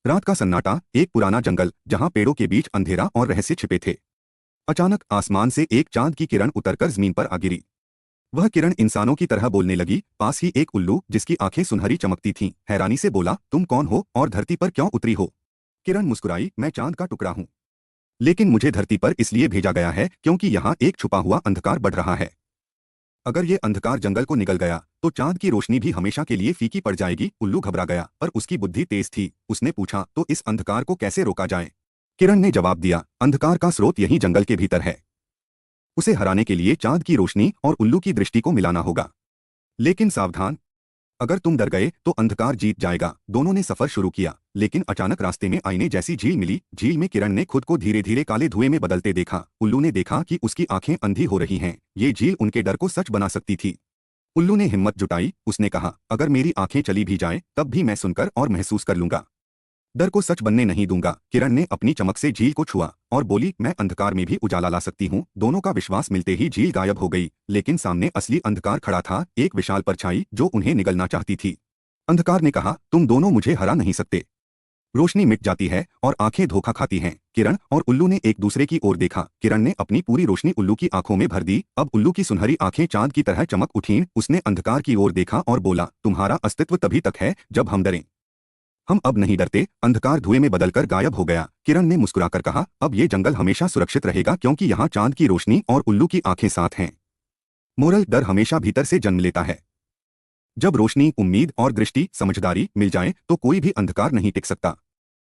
रात का सन्नाटा, एक पुराना जंगल जहां पेड़ों के बीच अंधेरा और रहस्य छिपे थे। अचानक आसमान से एक चांद की किरण उतरकर जमीन पर आ गिरी। वह किरण इंसानों की तरह बोलने लगी। पास ही एक उल्लू जिसकी आंखें सुनहरी चमकती थीं, हैरानी से बोला, तुम कौन हो और धरती पर क्यों उतरी हो? किरण मुस्कुराई, मैं चांद का टुकड़ा हूं, लेकिन मुझे धरती पर इसलिए भेजा गया है क्योंकि यहाँ एक छुपा हुआ अंधकार बढ़ रहा है। अगर ये अंधकार जंगल को निगल गया तो चांद की रोशनी भी हमेशा के लिए फीकी पड़ जाएगी। उल्लू घबरा गया, पर उसकी बुद्धि तेज थी। उसने पूछा, तो इस अंधकार को कैसे रोका जाए? किरण ने जवाब दिया, अंधकार का स्रोत यही जंगल के भीतर है। उसे हराने के लिए चांद की रोशनी और उल्लू की दृष्टि को मिलाना होगा। लेकिन सावधान, अगर तुम डर गए तो अंधकार जीत जाएगा। दोनों ने सफर शुरू किया, लेकिन अचानक रास्ते में आईने जैसी झील मिली। झील में किरण ने खुद को धीरे धीरे काले धुएं में बदलते देखा। उल्लू ने देखा कि उसकी आंखें अंधी हो रही हैं। ये झील उनके डर को सच बना सकती थी। उल्लू ने हिम्मत जुटाई। उसने कहा, अगर मेरी आंखें चली भी जाए तब भी मैं सुनकर और महसूस कर लूंगा, डर को सच बनने नहीं दूंगा। किरण ने अपनी चमक से झील को छुआ और बोली, मैं अंधकार में भी उजाला ला सकती हूँ। दोनों का विश्वास मिलते ही झील गायब हो गई, लेकिन सामने असली अंधकार खड़ा था, एक विशाल परछाई जो उन्हें निगलना चाहती थी। अंधकार ने कहा, तुम दोनों मुझे हरा नहीं सकते। रोशनी मिट जाती है और आंखें धोखा खाती हैं। किरण और उल्लू ने एक दूसरे की ओर देखा। किरण ने अपनी पूरी रोशनी उल्लू की आंखों में भर दी। अब उल्लू की सुनहरी आंखें चांद की तरह चमक उठीं। उसने अंधकार की ओर देखा और बोला, तुम्हारा अस्तित्व तभी तक है जब हम डरें। हम अब नहीं डरते। अंधकार धुएं में बदलकर गायब हो गया। किरण ने मुस्कुराकर कहा, अब ये जंगल हमेशा सुरक्षित रहेगा क्योंकि यहाँ चांद की रोशनी और उल्लू की आंखें साथ हैं। मोरल, डर हमेशा भीतर से जन्म लेता है। जब रोशनी, उम्मीद और दृष्टि, समझदारी मिल जाए तो कोई भी अंधकार नहीं टिक सकता।